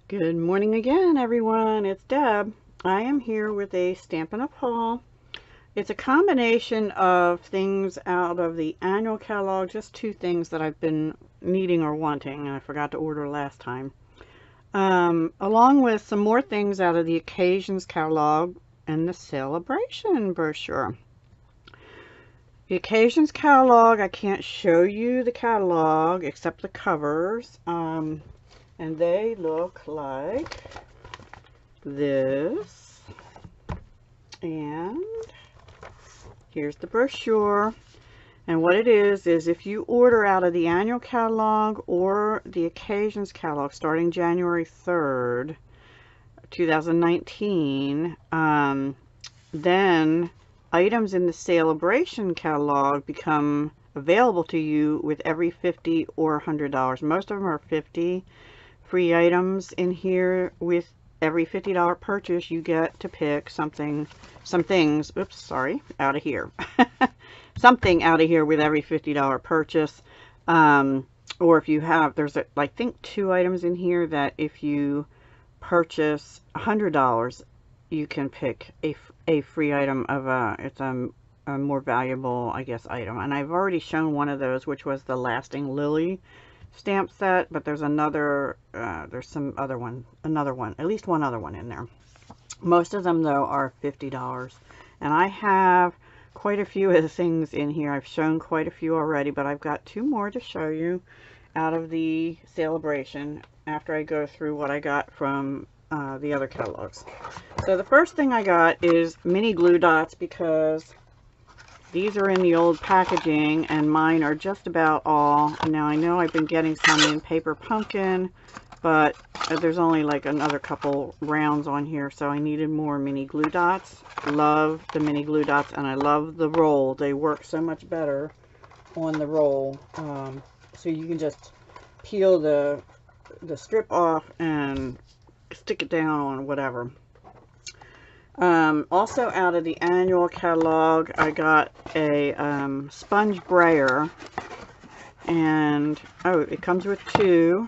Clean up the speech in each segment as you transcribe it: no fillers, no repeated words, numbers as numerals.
Good morning again, everyone. It's Deb. I am here with a Stampin' Up! Haul. It's a combination of things out of the annual catalog, just two things that I've been needing or wanting, and I forgot to order last time. Along with some more things out of the Occasions catalog and the Sale-a-Bration brochure. The Occasions catalog, I can't show you the catalog except the covers. And they look like this. And here's the brochure. And what it is if you order out of the annual catalog or the Occasions catalog starting January 3rd, 2019, then items in the Sale-a-Bration catalog become available to you with every $50 or $100. Most of them are $50. Free items in here. With every $50 purchase, you get to pick some things, oops, sorry, out of here. Something out of here with every $50 purchase. Or if you have, there's I think 2 items in here that if you purchase $100, you can pick a free item of it's a more valuable, I guess, item. And I've already shown one of those, which was the Lasting Lily stamp set, but there's another, there's some other one, at least one other one in there. Most of them, though, are $50. And I have quite a few of the things in here. I've shown quite a few already, but I've got 2 more to show you out of the Sale-a-Bration after I go through what I got from the other catalogs. So the first thing I got is mini glue dots, because these are in the old packaging and mine are just about all. Now I know I've been getting some in Paper Pumpkin, but there's only like another couple rounds on here, so I needed more mini glue dots. Love the mini glue dots, and I love the roll. They work so much better on the roll. So you can just peel the strip off and stick it down on whatever. Also out of the annual catalog, I got a sponge brayer, and it comes with 2,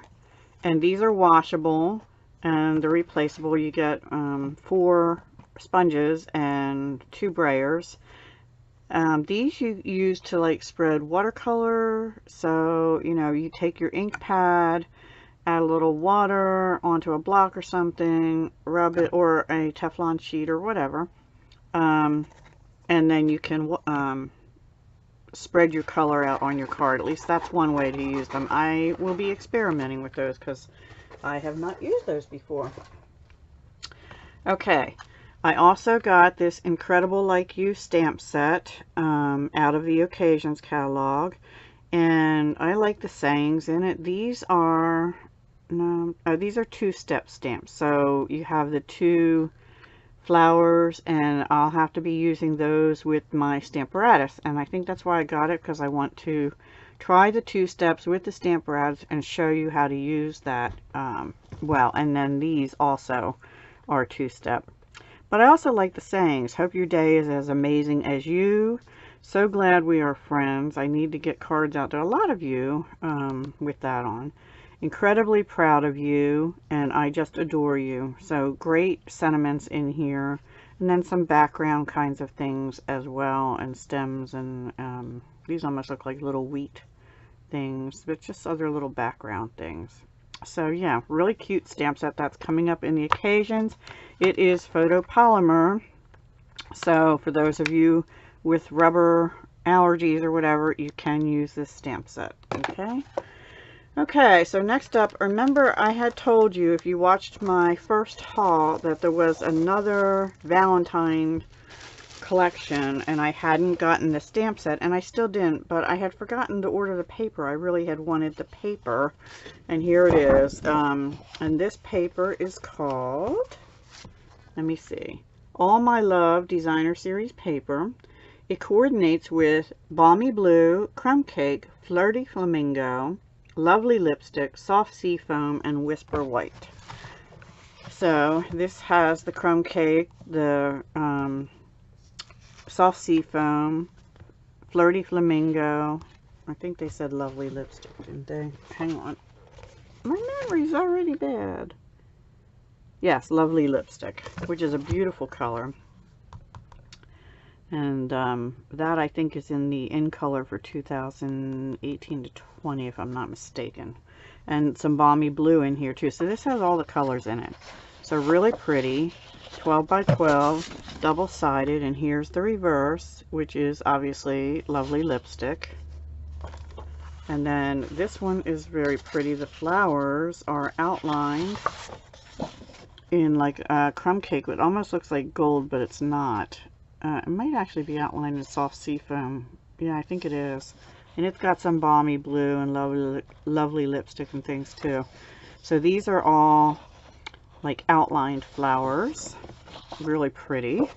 and these are washable and they're replaceable. You get 4 sponges and 2 brayers. These you use to like spread watercolor, so you know, you take your ink pad, add a little water onto a block or something, rub it, or a Teflon sheet or whatever, and then you can spread your color out on your card. At least that's one way to use them. I will be experimenting with those because I have not used those before. Okay, I also got this Incredible Like You stamp set out of the Occasions catalog, and I like the sayings in it. These are these are 2-step stamps, so you have the 2 flowers, and I'll have to be using those with my Stamparatus, and I think that's why I got it, because I want to try the 2 steps with the Stamparatus and show you how to use that well. And then these also are 2-step. But I also like the sayings. Hope your day is as amazing as you. So glad we are friends. I need to get cards out to a lot of you with that on. Incredibly proud of you, and I just adore you. So great sentiments in here, and then some background kinds of things as well, and stems, and these almost look like little wheat things, but just other little background things. So yeah, really cute stamp set. That's coming up in the Occasions. It is photopolymer, so for those of you with rubber allergies or whatever, you can use this stamp set. Okay, so next up, remember I had told you, if you watched my first haul, that there was another Valentine collection, and I hadn't gotten the stamp set, and I still didn't, but I had forgotten to order the paper. I really had wanted the paper, and here it is. And this paper is called, let me see, All My Love Designer Series paper. It coordinates with Balmy Blue, Crumb Cake, Flirty Flamingo, Lovely Lipstick, Soft Sea Foam, and Whisper White. So this has the Crumb Cake, the Soft Sea Foam, Flirty Flamingo. I think they said Lovely Lipstick, didn't they? Hang on. My memory's already bad. Yes, Lovely Lipstick, which is a beautiful color. And that I think is in color for 2018 to 20, if I'm not mistaken. And some Balmy Blue in here too. So this has all the colors in it. So really pretty. 12 by 12, double-sided. And here's the reverse, which is obviously Lovely Lipstick. And then this one is very pretty. The flowers are outlined in like crumb cake. It almost looks like gold, but it's not. It might actually be outlined in soft sea foam. Yeah, I think it is. And it's got some Balmy Blue and lovely lipstick and things too. So these are all like outlined flowers. Really pretty.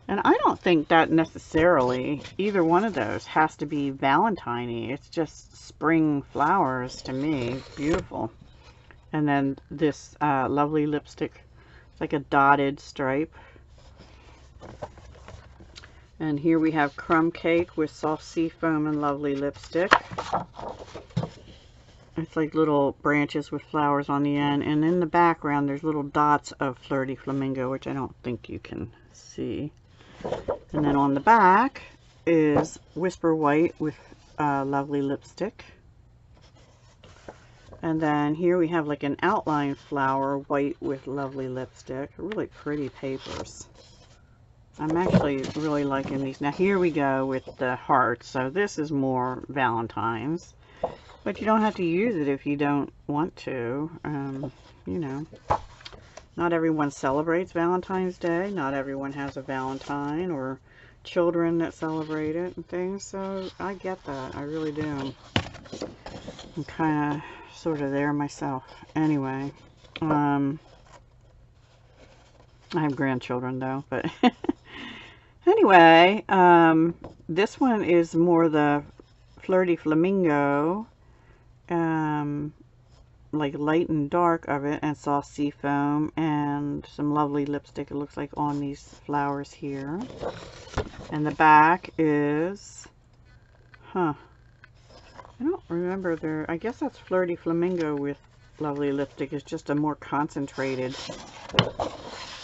And I don't think that necessarily, either one of those has to be Valentine-y. It's just spring flowers to me. Beautiful. And then this Lovely Lipstick. It's like a dotted stripe. And here we have Crumb Cake with Soft Sea Foam and Lovely Lipstick. It's like little branches with flowers on the end. And in the background, there's little dots of Flirty Flamingo, which I don't think you can see. And then on the back is Whisper White with Lovely Lipstick. And then here we have like an outline flower, white with Lovely Lipstick. Really pretty papers. I'm actually really liking these. Now here we go with the hearts. So this is more Valentine's. But you don't have to use it if you don't want to. You know, not everyone celebrates Valentine's Day. Not everyone has a Valentine or children that celebrate it and things. So I get that. I really do. I'm kind of sort of there myself. Anyway, I have grandchildren though, but anyway, this one is more the Flirty Flamingo, like light and dark of it, and soft sea foam, and some lovely lipstick, it looks like, on these flowers here. And the back is, I don't remember there. I guess that's Flirty Flamingo with Lovely Lipstick. It's just a more concentrated.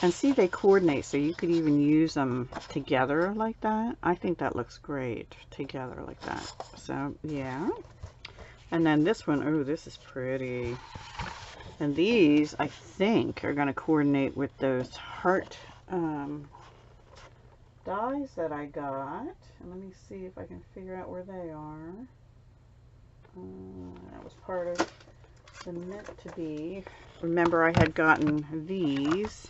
And see, they coordinate, so you could even use them together like that. I think that looks great together like that. So, yeah. And then this one, oh, this is pretty. And these, I think, are going to coordinate with those heart dies that I got. And let me see if I can figure out where they are. That was part of the meant to be. Remember, I had gotten these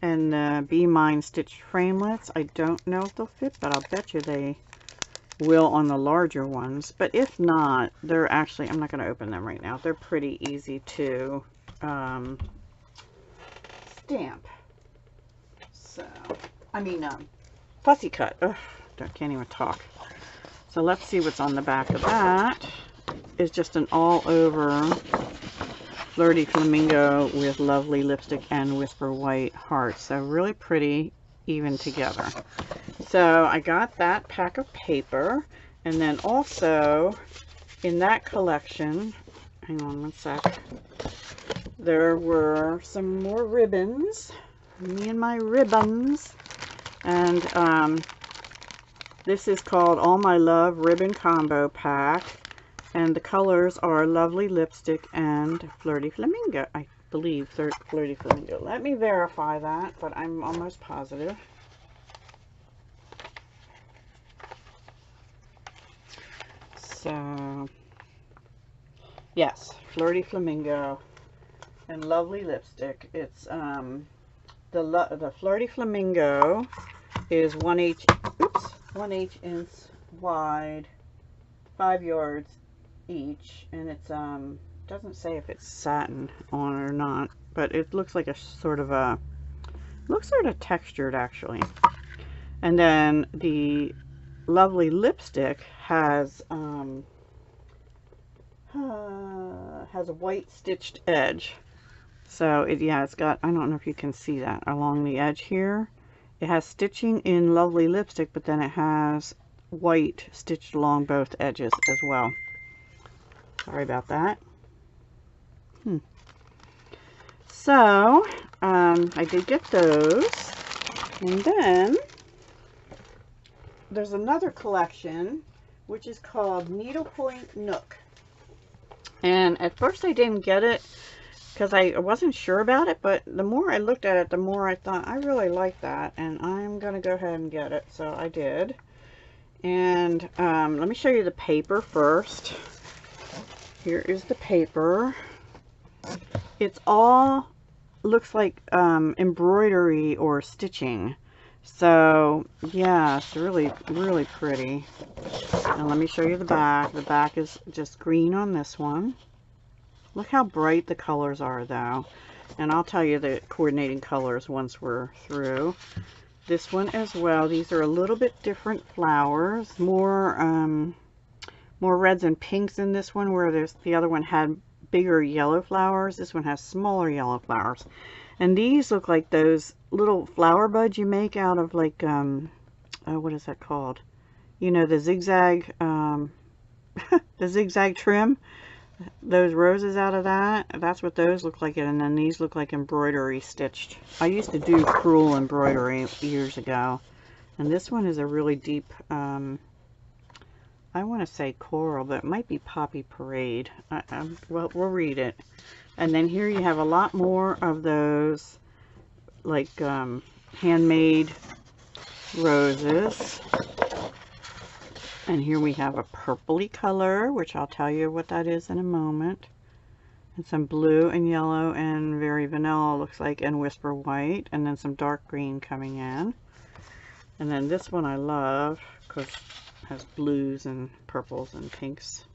and the Be Mine stitched framelits. I don't know if they'll fit, but I'll bet you they will on the larger ones. But if not, they're actually, I'm not going to open them right now. They're pretty easy to stamp. So, I mean, fussy cut. Ugh, I can't even talk. So let's see what's on the back of that. It's just an all-over Flirty Flamingo with Lovely Lipstick and Whisper White hearts. So really pretty, even together. So I got that pack of paper. And then also in that collection, hang on one sec, there were some more ribbons. Me and my ribbons. And this is called All My Love Ribbon Combo Pack. And the colors are Lovely Lipstick and Flirty Flamingo. I believe Flirty Flamingo. Let me verify that, but I'm almost positive. So, yes, Flirty Flamingo and Lovely Lipstick. It's the Flirty Flamingo is 1/8 inch wide, 5 yards each, and it's doesn't say if it's satin on or not, but it looks like a sort of a, looks sort of textured actually. And then the Lovely Lipstick has a white stitched edge. So it's got, I don't know if you can see that along the edge here. It has stitching in Lovely Lipstick, but then it has white stitched along both edges as well. Sorry about that. So I did get those, and then there's another collection which is called Needlepoint Nook. And at first I didn't get it because I wasn't sure about it, but the more I looked at it, the more I thought I really like that, and I'm gonna go ahead and get it. So I did. And let me show you the paper first. Here is the paper. It's all looks like embroidery or stitching. So yeah, it's really pretty. And let me show you the back. The back is just green on this one. Look how bright the colors are though. And I'll tell you the coordinating colors once we're through. This one as well. These are a little bit different flowers. More reds and pinks in this one, where the other one had bigger yellow flowers. This one has smaller yellow flowers. And these look like those little flower buds you make out of, like, what is that called? You know, the zigzag, the zigzag trim. Those roses out of that. That's what those look like. And then these look like embroidery stitched. I used to do crewel embroidery years ago. And this one is a really deep, I want to say coral, but it might be Poppy Parade. Well, we'll read it. And then here you have a lot more of those, like, handmade roses. And here we have a purpley color, which I'll tell you what that is in a moment. And some blue and yellow and very vanilla, looks like, and whisper white. And then some dark green coming in. And then this one I love because it has blues and purples and pinks.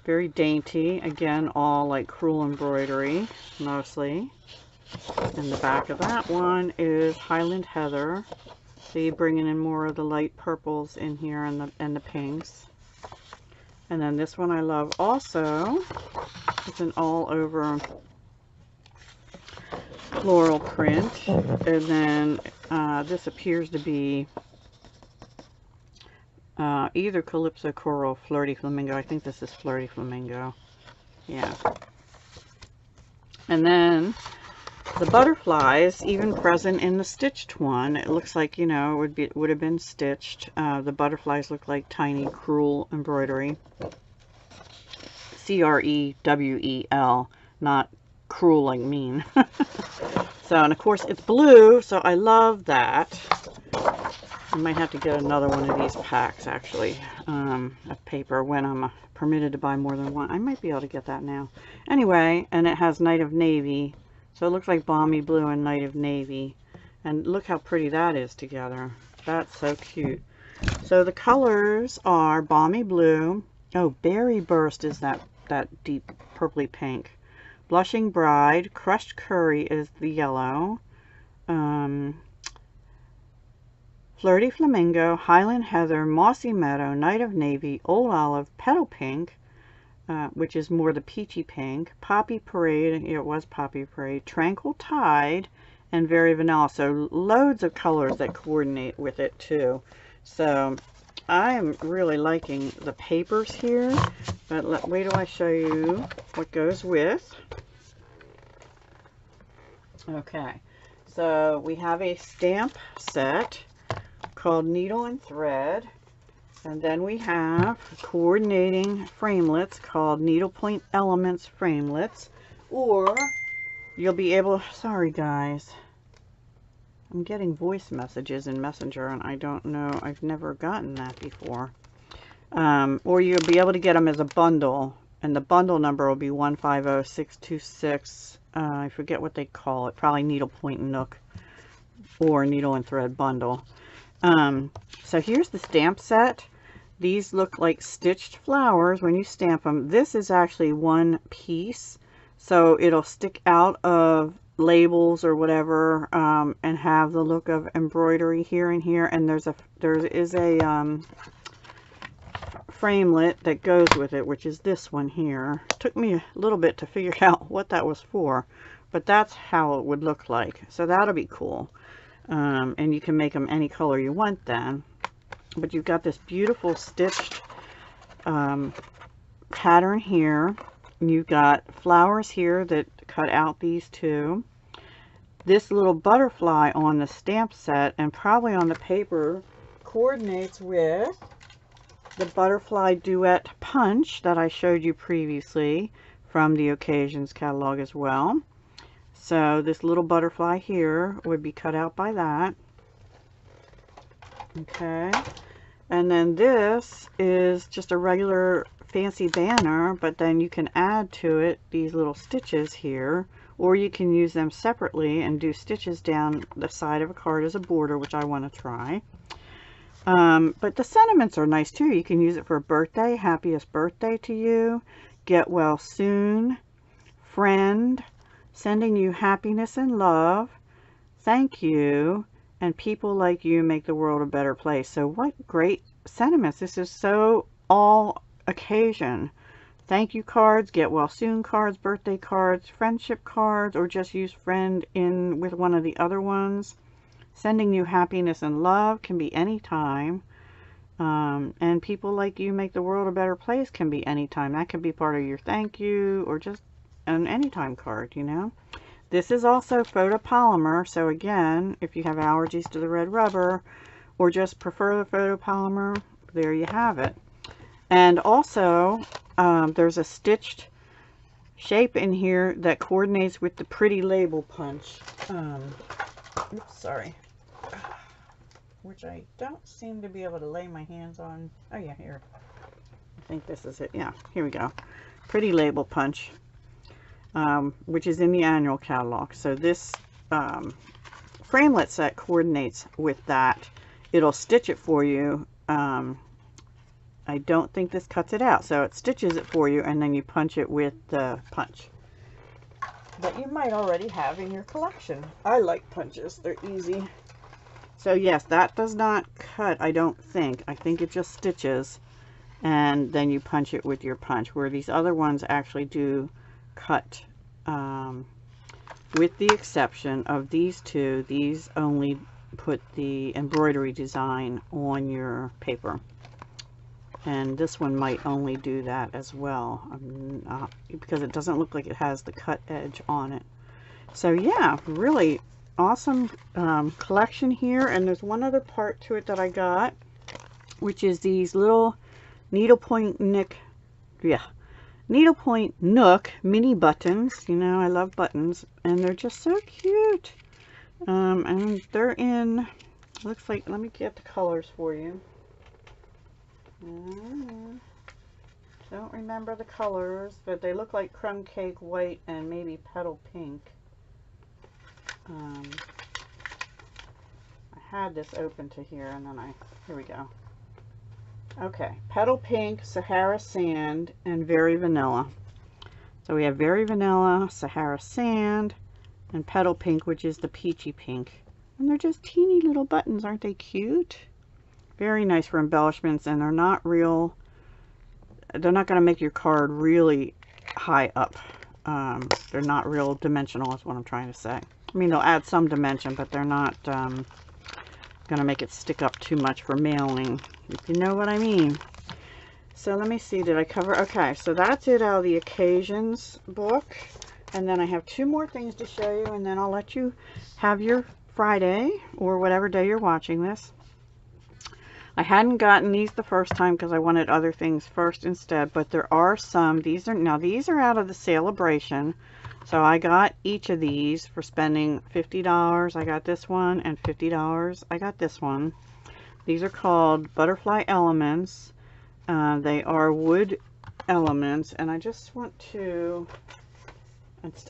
Very dainty. Again, all like crewel embroidery, mostly. And the back of that one is Highland Heather. So you're bringing in more of the light purples in here and the pinks. And then this one I love also. It's an all over floral print. And then this appears to be either Calypso Coral or Flirty Flamingo. I think this is Flirty Flamingo. Yeah. And then the butterflies, even present in the stitched one, it looks like, you know, it would have been stitched. The butterflies look like tiny crewel embroidery. C-R-E-W-E-L, not cruel like mean. So, and of course it's blue, so I love that. I might have to get another one of these packs, actually, of paper when I'm permitted to buy more than one. I might be able to get that now. Anyway, and it has Night of Navy. So it looks like Balmy Blue and Night of Navy. And look how pretty that is together. That's so cute. So the colors are Balmy Blue. Oh, Berry Burst is that deep purpley pink. Blushing Bride. Crushed Curry is the yellow. Flirty Flamingo, Highland Heather, Mossy Meadow, Night of Navy, Old Olive, Petal Pink, which is more the peachy pink, Poppy Parade, it was Poppy Parade, Tranquil Tide, and Very Vanilla. So loads of colors that coordinate with it too. So I'm really liking the papers here, but wait till I show you what goes with. Okay, so we have a stamp set called Needle and Thread, and then we have coordinating framelits called Needlepoint Elements framelits, or you'll be able, sorry guys, I'm getting voice messages in Messenger and I don't know, I've never gotten that before. Or you'll be able to get them as a bundle, and the bundle number will be 150626. I forget what they call it, probably Needlepoint Nook or Needle and Thread bundle. So here's the stamp set. These look like stitched flowers when you stamp them. This is actually one piece, so it'll stick out of labels or whatever, and have the look of embroidery here and here. And there is a framelit that goes with it, which is this one here. It took me a little bit to figure out what that was for, but that's how it would look like. So that'll be cool. And you can make them any color you want then. But you've got this beautiful stitched pattern here. You've got flowers here that cut out these two. This little butterfly on the stamp set and probably on the paper coordinates with the butterfly duet punch that I showed you previously from the Occasions catalog as well. So this little butterfly here would be cut out by that. Okay, and then this is just a regular fancy banner, but then you can add to it these little stitches here, or you can use them separately and do stitches down the side of a card as a border, which I want to try. But the sentiments are nice too. You can use it for a birthday, happiest birthday to you, get well soon, friend, sending you happiness and love, thank you, and people like you make the world a better place. So what great sentiments. This is so all occasion. Thank you cards, get well soon cards, birthday cards, friendship cards, or just use friend in with one of the other ones. Sending you happiness and love can be anytime. And people like you make the world a better place can be anytime. That can be part of your thank you or just an anytime card, you know. This is also photopolymer. So again, if you have allergies to the red rubber or just prefer the photopolymer, there you have it. And also, there's a stitched shape in here that coordinates with the pretty label punch. Oops, sorry. Which I don't seem to be able to lay my hands on. Oh yeah, here. I think this is it. Yeah, here we go. Pretty label punch, which is in the annual catalog. So this framelit set coordinates with that. It'll stitch it for you. I don't think this cuts it out, so it stitches it for you, and then you punch it with the punch that you might already have in your collection. I like punches, they're easy. So yes, that does not cut, I don't think. I think it just stitches, and then you punch it with your punch, where these other ones actually do cut, with the exception of these two. These only put the embroidery design on your paper. And this one might only do that as well, because it doesn't look like it has the cut edge on it. So yeah, really awesome collection here. And there's one other part to it that I got, which is these little needlepoint nook mini buttons. You know, I love buttons, and they're just so cute. And they're in, looks like, let me get the colors for you. Don't remember the colors, but they look like crumb cake white and maybe petal pink. I had this open to here, and then here we go. Okay, petal pink, Sahara sand, and very vanilla. So we have very vanilla, Sahara sand, and petal pink, which is the peachy pink. And they're just teeny little buttons. Aren't they cute? Very nice for embellishments, and they're not going to make your card really high up. They're not real dimensional is what I'm trying to say. I mean, they'll add some dimension, but they're not going to make it stick up too much for mailing, if you know what I mean. So let me see, did I cover? Okay, so that's it out of the Occasions book. And then I have two more things to show you, and then I'll let you have your Friday or whatever day you're watching this. I hadn't gotten these the first time because I wanted other things first instead, but there are some. These are out of the Sale-a-Bration. So I got each of these for spending $50. I got this one, and $50 I got this one. These are called Butterfly Elements. They are wood elements, and I just want to,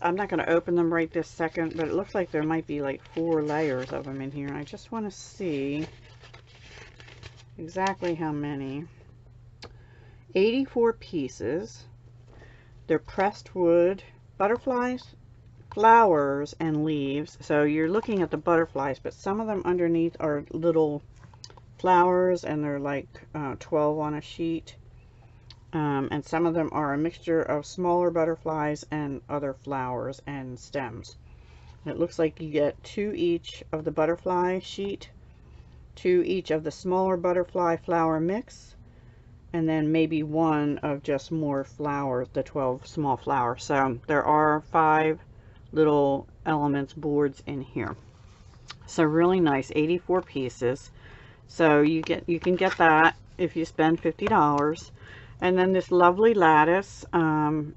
I'm not going to open them right this second, but it looks like there might be like 4 layers of them in here. I just want to see exactly how many. 84 pieces. They're pressed wood, butterflies, flowers, and leaves. So you're looking at the butterflies, but some of them underneath are little flowers, and they're like 12 on a sheet. And some of them are a mixture of smaller butterflies and other flowers and stems. It looks like you get 2 each of the butterfly sheet, 2 each of the smaller butterfly flower mix, and then maybe 1 of just more flowers, the 12 small flowers. So there are 5 little elements boards in here. So really nice, 84 pieces. So you can get that if you spend $50. And then this lovely lattice,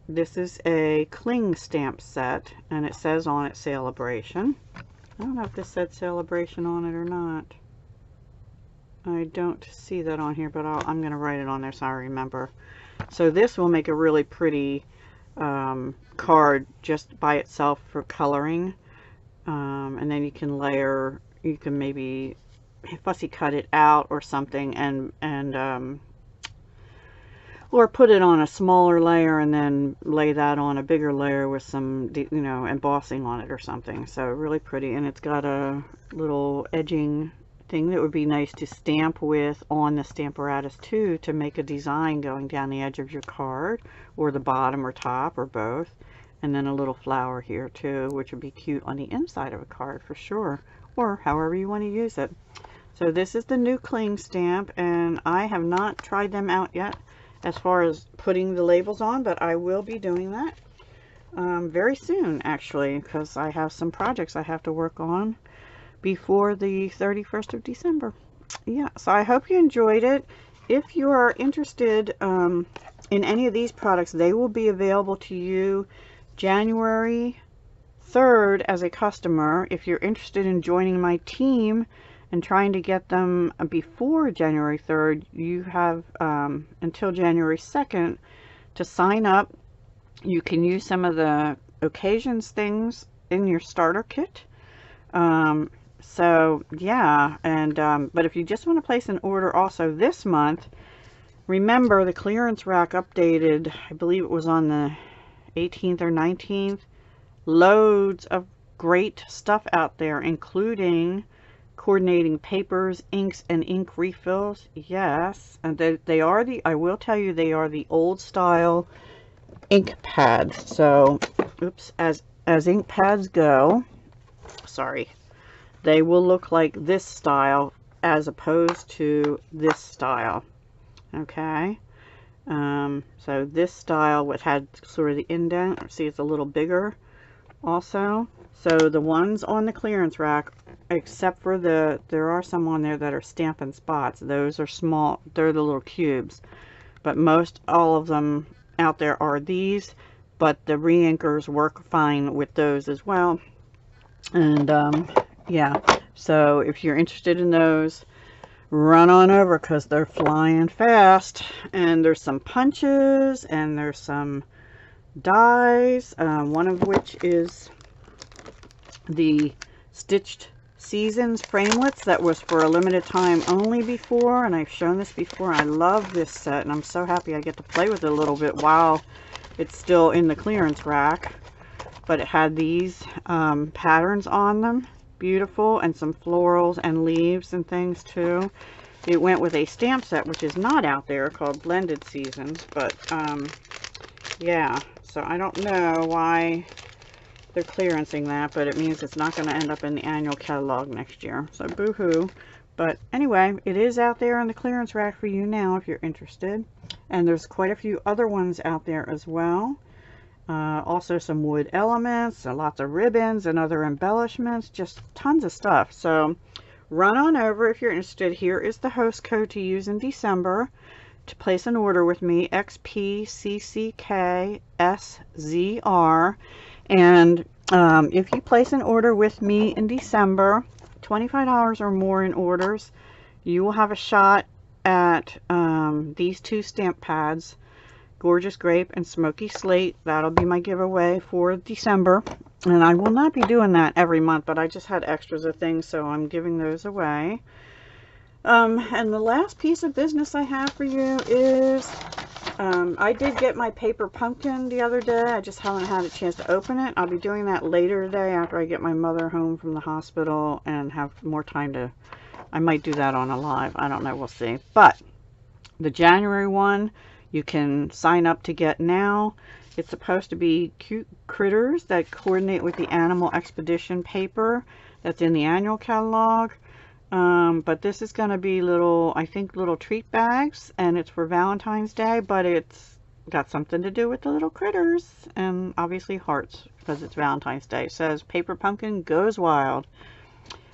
this is a cling stamp set, and it says on it Sale-a-Bration. I don't know if this said Sale-a-Bration on it or not. I don't see that on here, but I'm going to write it on there so I remember. So this will make a really pretty card just by itself for coloring. And then you can layer, you can maybe fussy cut it out or something, and or put it on a smaller layer and then lay that on a bigger layer with some, you know, embossing on it or something. So really pretty, and it's got a little edging thing that would be nice to stamp with on the Stamparatus too, to make a design going down the edge of your card, or the bottom or top or both. And then a little flower here too, which would be cute on the inside of a card for sure, or however you want to use it. So this is the new cling stamp, and I have not tried them out yet as far as putting the labels on, but I will be doing that very soon actually, because I have some projects I have to work on before the 31st of December. Yeah, so I hope you enjoyed it. If you are interested in any of these products, they will be available to you January 3rd as a customer. If you're interested in joining my team and trying to get them before January 3rd, you have until January 2nd to sign up. You can use some of the occasions things in your starter kit. So yeah, and but if you just want to place an order also this month, remember the clearance rack updated, I believe it was on the 18th or 19th. Loads of great stuff out there, including coordinating papers, inks, and ink refills. Yes, and they are the, I will tell you, they are the old style ink pads. So oops, as ink pads go, sorry, they will look like this style as opposed to this style. Okay, so this style, what had sort of the indent, see it's a little bigger also. So the ones on the clearance rack, except for there are some on there that are Stampin' Spots. Those are small, they're the little cubes. But most all of them out there are these, but the re-inkers work fine with those as well. And yeah, so if you're interested in those, run on over because they're flying fast. And there's some punches and there's some dies, one of which is the Stitched Seasons framelits that was for a limited time only before, and I've shown this before. I love this set, and I'm so happy I get to play with it a little bit while it's still in the clearance rack. But it had these patterns on them, beautiful, and some florals and leaves and things too. It went with a stamp set which is not out there called Blended Seasons, but yeah, so I don't know why they're clearancing that, but it means it's not going to end up in the annual catalog next year, so boo-hoo. But anyway, it is out there on the clearance rack for you now if you're interested, and there's quite a few other ones out there as well. Also some wood elements, lots of ribbons and other embellishments, just tons of stuff. So run on over if you're interested. Here is the host code to use in December to place an order with me, XPCCKSZR. And if you place an order with me in December, $25 or more in orders, you will have a shot at these two stamp pads, Gorgeous Grape and Smoky Slate. That'll be my giveaway for December. And I will not be doing that every month, but I just had extras of things, so I'm giving those away. And the last piece of business I have for you is I did get my paper pumpkin the other day. I just haven't had a chance to open it. I'll be doing that later today after I get my mother home from the hospital and have more time to, I might do that on a live. I don't know, we'll see. But the January one, you can sign up to get now. It's supposed to be cute critters that coordinate with the Animal Expedition paper that's in the annual catalog. But this is going to be little, I think, little treat bags, and it's for Valentine's Day, but it's got something to do with the little critters, and obviously hearts because it's Valentine's Day. It says Paper Pumpkin Goes Wild.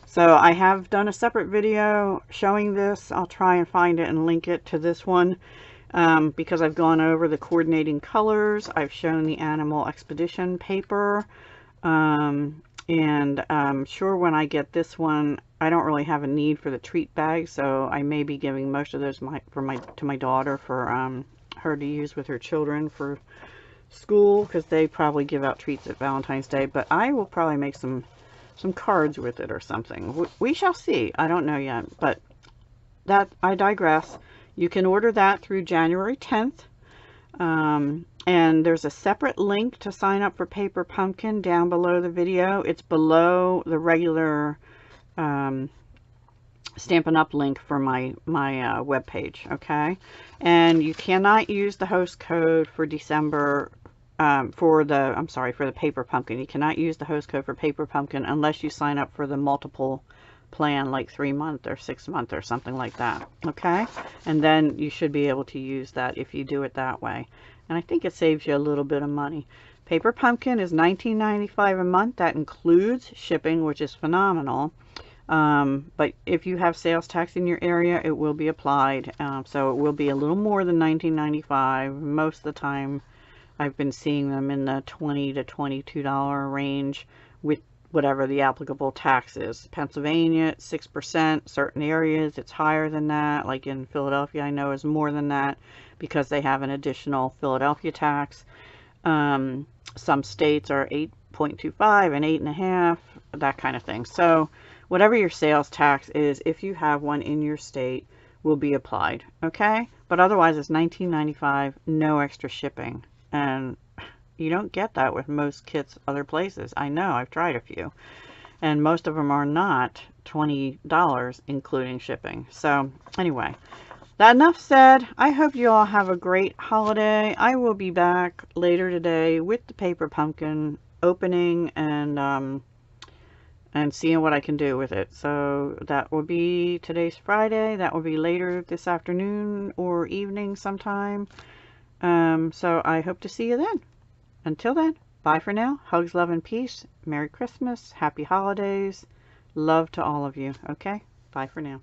So I have done a separate video showing this. I'll try and find it and link it to this one because I've gone over the coordinating colors. I've shown the Animal Expedition paper, and I'm sure when I get this one, I don't really have a need for the treat bag, so I may be giving most of those to my daughter for her to use with her children for school, because they probably give out treats at Valentine's Day. But I will probably make some cards with it or something. We shall see. I don't know yet, but that, I digress. You can order that through January 10th. And there's a separate link to sign up for Paper Pumpkin down below the video. It's below the regular Stampin' Up link for my web page, okay? And you cannot use the host code for December for the Paper Pumpkin. You cannot use the host code for Paper Pumpkin unless you sign up for the multiple plan, like 3-month or 6-month or something like that, okay? And then you should be able to use that if you do it that way. And I think it saves you a little bit of money. Paper Pumpkin is $19.95 a month. That includes shipping, which is phenomenal. But if you have sales tax in your area, it will be applied. So it will be a little more than $19.95. Most of the time, I've been seeing them in the $20 to $22 range with whatever the applicable tax is. Pennsylvania, it's 6%. Certain areas, it's higher than that. Like in Philadelphia, I know is more than that because they have an additional Philadelphia tax. Some states are 8.25 and 8.5, that kind of thing. So whatever your sales tax is, if you have one in your state, will be applied, okay? But otherwise, it's $19.95, no extra shipping. And you don't get that with most kits other places. I know, I've tried a few. And most of them are not $20, including shipping. So anyway, that enough said. I hope you all have a great holiday. I will be back later today with the Paper Pumpkin opening and seeing what I can do with it. So that will be, today's Friday, that will be later this afternoon or evening sometime. So I hope to see you then. Until then, bye for now. Hugs, love, and peace. Merry Christmas. Happy holidays. Love to all of you. Okay? Bye for now.